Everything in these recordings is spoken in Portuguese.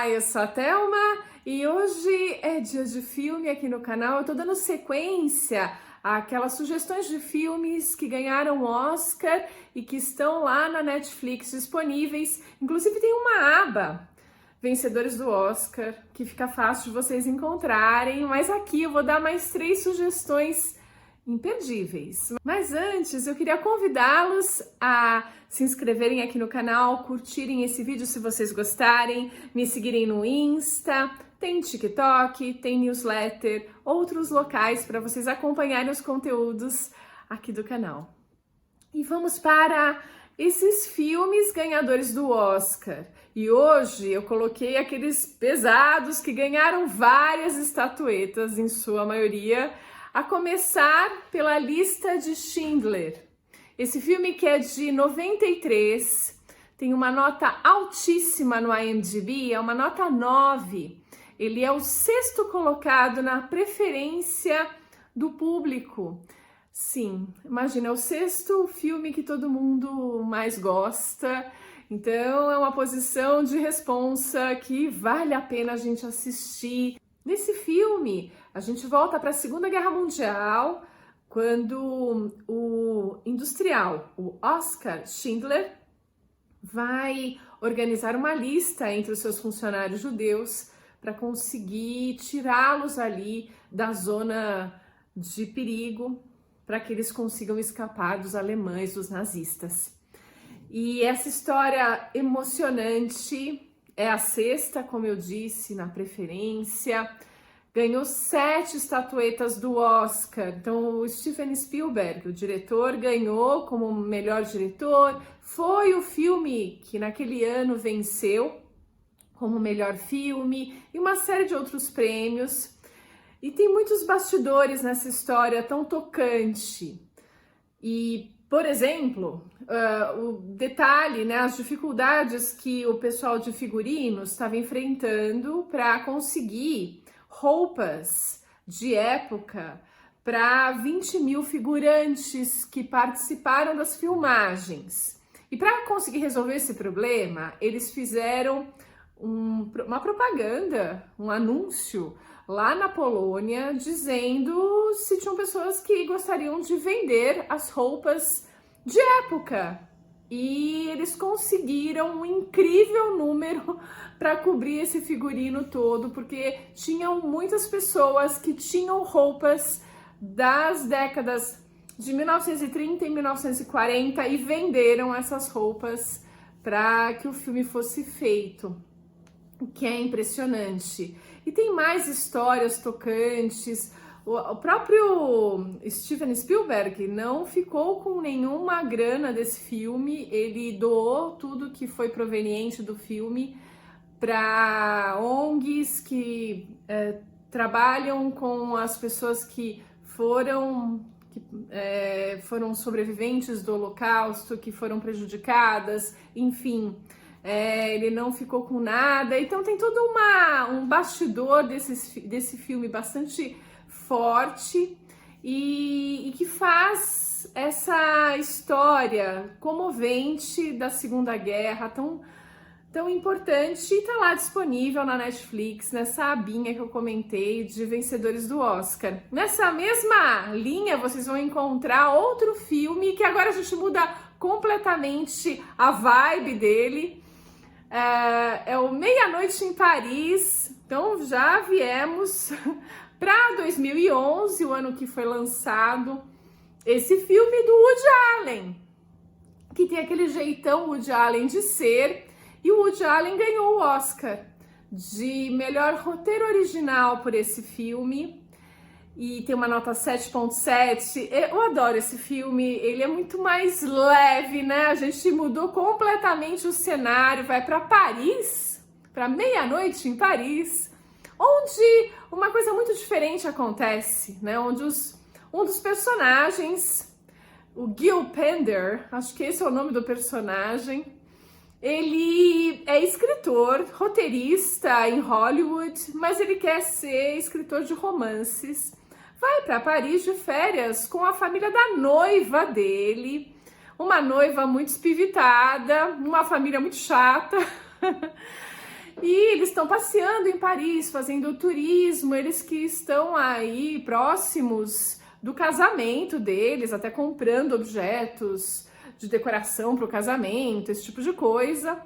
Olá, eu sou a Thelma e hoje é dia de filme aqui no canal. Eu tô dando sequência àquelas sugestões de filmes que ganharam Oscar e que estão lá na Netflix disponíveis. Inclusive tem uma aba, vencedores do Oscar, que fica fácil de vocês encontrarem, mas aqui eu vou dar mais 3 sugestões imperdíveis. Mas antes, eu queria convidá-los a se inscreverem aqui no canal, curtirem esse vídeo se vocês gostarem, me seguirem no Insta, tem TikTok, tem newsletter, outros locais para vocês acompanharem os conteúdos aqui do canal. E vamos para esses filmes ganhadores do Oscar. E hoje eu coloquei aqueles pesados que ganharam várias estatuetas, em sua maioria, a começar pela Lista de Schindler. Esse filme que é de 93, tem uma nota altíssima no IMDb, é uma nota 9. Ele é o 6º colocado na preferência do público. Sim, imagina, é o 6º filme que todo mundo mais gosta. Então é uma posição de responsa que vale a pena a gente assistir. Nesse filme, a gente volta para a Segunda Guerra Mundial, quando o industrial, o Oskar Schindler, vai organizar uma lista entre os seus funcionários judeus para conseguir tirá-los ali da zona de perigo, para que eles consigam escapar dos alemães, dos nazistas. E essa história emocionante é a 6ª, como eu disse, na preferência. Ganhou 7 estatuetas do Oscar. Então, o Steven Spielberg, o diretor, ganhou como melhor diretor. Foi o filme que naquele ano venceu como melhor filme e uma série de outros prêmios. E tem muitos bastidores nessa história tão tocante. E, por exemplo, o detalhe, né, as dificuldades que o pessoal de figurinos estava enfrentando para conseguir roupas de época para 20 mil figurantes que participaram das filmagens. E para conseguir resolver esse problema, eles fizeram uma propaganda, um anúncio lá na Polônia, dizendo se tinham pessoas que gostariam de vender as roupas de época. E eles conseguiram um incrível número para cobrir esse figurino todo, porque tinham muitas pessoas que tinham roupas das décadas de 1930 e 1940 e venderam essas roupas para que o filme fosse feito, o que é impressionante. E tem mais histórias tocantes. O próprio Steven Spielberg não ficou com nenhuma grana desse filme, ele doou tudo que foi proveniente do filme para ONGs que trabalham com as pessoas que foram sobreviventes do Holocausto, que foram prejudicadas, enfim. Ele não ficou com nada. Então tem todo um bastidor desse filme bastante forte e que faz essa história comovente da Segunda Guerra tão importante, e tá lá disponível na Netflix, nessa abinha que eu comentei de vencedores do Oscar. Nessa mesma linha vocês vão encontrar outro filme que agora a gente muda completamente a vibe dele. É o Meia-Noite em Paris. Então já viemos para 2011, o ano que foi lançado esse filme do Woody Allen, que tem aquele jeitão Woody Allen de ser, e o Woody Allen ganhou o Oscar de melhor roteiro original por esse filme, e tem uma nota 7.7. Eu adoro esse filme, ele é muito mais leve, né? A gente mudou completamente o cenário, vai para Paris, para Meia-Noite em Paris, onde uma coisa muito diferente acontece, né? Onde um dos personagens, o Gil Pender, acho que esse é o nome do personagem, ele é escritor, roteirista em Hollywood, mas ele quer ser escritor de romances. Vai para Paris de férias com a família da noiva dele, uma noiva muito espivitada, uma família muito chata. E eles estão passeando em Paris, fazendo turismo, eles que estão aí próximos do casamento deles, até comprando objetos de decoração para o casamento, esse tipo de coisa.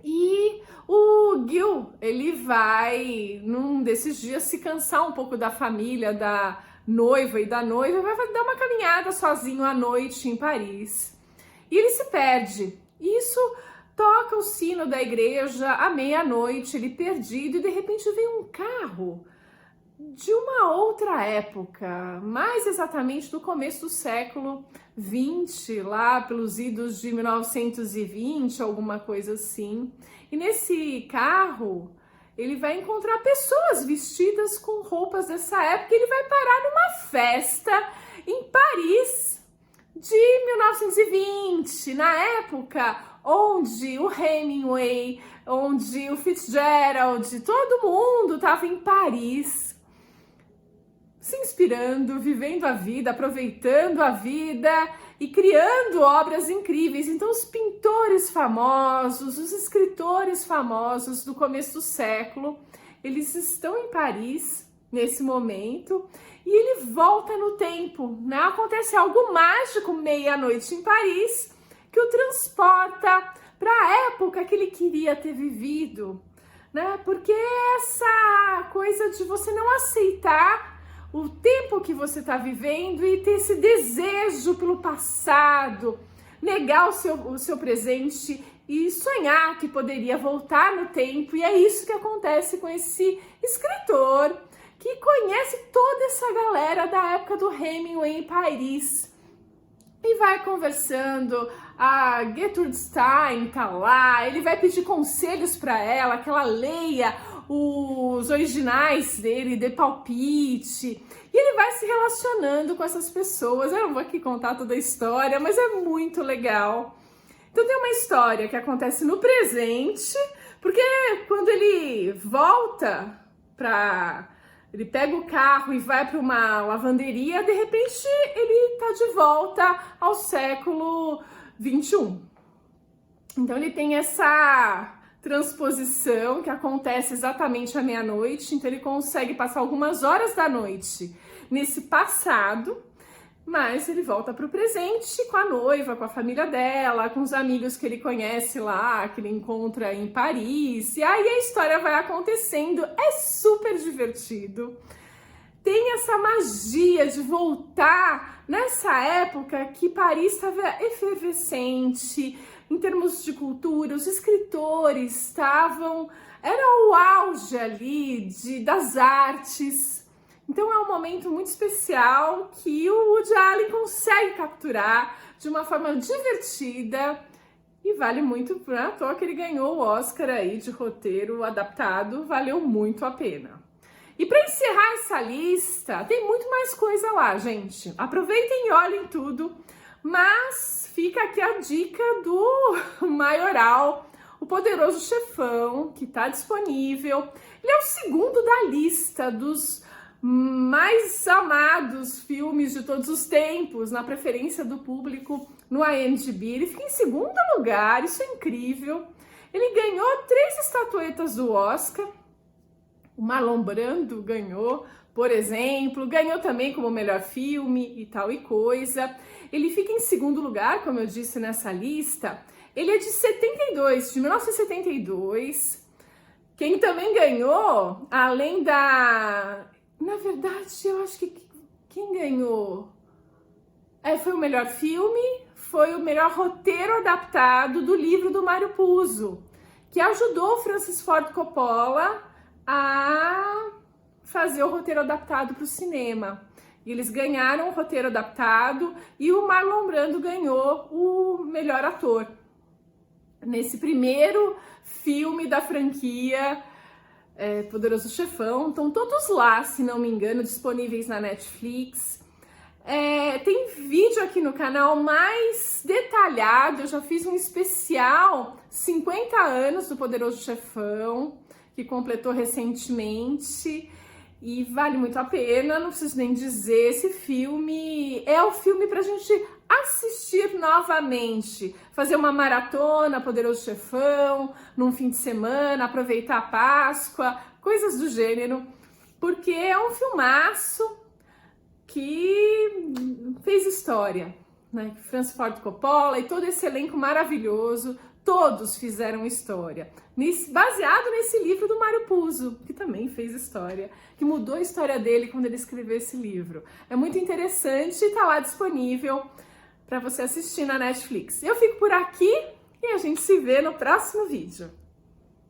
E o Gil, ele vai, num desses dias, se cansar um pouco da família, da noiva e da noiva, vai dar uma caminhada sozinho à noite em Paris. E ele se perde. Isso toca o sino da igreja à meia-noite, ele perdido, e de repente vem um carro de uma outra época, mais exatamente do começo do século XX, lá pelos idos de 1920, alguma coisa assim. E nesse carro, ele vai encontrar pessoas vestidas com roupas dessa época, e ele vai parar numa festa em Paris de 1920, na época onde o Hemingway, onde o Fitzgerald, todo mundo estava em Paris, se inspirando, vivendo a vida, aproveitando a vida e criando obras incríveis. Então, os pintores famosos, os escritores famosos do começo do século, eles estão em Paris nesse momento, e ele volta no tempo, né? Acontece algo mágico meia-noite em Paris, que o transporta para a época que ele queria ter vivido, né? Porque essa coisa de você não aceitar o tempo que você está vivendo e ter esse desejo pelo passado, negar o seu presente e sonhar que poderia voltar no tempo. E é isso que acontece com esse escritor que conhece toda essa galera da época do Hemingway em Paris. E vai conversando, a Gertrude Stein tá lá, ele vai pedir conselhos para ela, que ela leia os originais dele, dê palpite, e ele vai se relacionando com essas pessoas. Eu não vou aqui contar toda a história, mas é muito legal. Então tem uma história que acontece no presente, porque quando ele volta ele pega o carro e vai para uma lavanderia, de repente ele tá de volta ao século 21. Então ele tem essa transposição que acontece exatamente à meia-noite, então ele consegue passar algumas horas da noite nesse passado, mas ele volta para o presente com a noiva, com a família dela, com os amigos que ele conhece lá, que ele encontra em Paris, e aí a história vai acontecendo. É super divertido. Tem essa magia de voltar nessa época que Paris estava efervescente em termos de cultura, os escritores estavam, era o auge ali das artes. Então é um momento muito especial que o Woody Allen consegue capturar de uma forma divertida, e vale muito, não é à toa que ele ganhou o Oscar aí de roteiro adaptado, valeu muito a pena. E para encerrar essa lista, tem muito mais coisa lá, gente. Aproveitem e olhem tudo, mas fica aqui a dica do Maioral, O Poderoso Chefão, que está disponível. Ele é o segundo da lista dos mais amados filmes de todos os tempos, na preferência do público no IMDb. Ele fica em segundo lugar, isso é incrível. Ele ganhou 3 estatuetas do Oscar. O Marlon Brando ganhou, por exemplo, ganhou também como melhor filme e tal e coisa. Ele fica em segundo lugar, como eu disse nessa lista. Ele é de 72, de 1972. Quem também ganhou, além da... Na verdade, eu acho que quem ganhou foi o melhor filme, foi o melhor roteiro adaptado do livro do Mário Puzo, que ajudou o Francis Ford Coppola a fazer o roteiro adaptado para o cinema. E eles ganharam o roteiro adaptado e o Marlon Brando ganhou o melhor ator nesse primeiro filme da franquia Poderoso Chefão. Estão todos lá, se não me engano, disponíveis na Netflix. Tem vídeo aqui no canal mais detalhado. Eu já fiz um especial 50 anos do Poderoso Chefão, que completou recentemente, e vale muito a pena. Não preciso nem dizer, esse filme é o filme pra gente assistir novamente, fazer uma maratona, Poderoso Chefão, num fim de semana, aproveitar a Páscoa, coisas do gênero, porque é um filmaço que fez história, né? Francis Ford Coppola e todo esse elenco maravilhoso, todos fizeram história, baseado nesse livro do Mário Puzo, que também fez história, que mudou a história dele quando ele escreveu esse livro. É muito interessante e tá lá disponível para você assistir na Netflix. Eu fico por aqui e a gente se vê no próximo vídeo.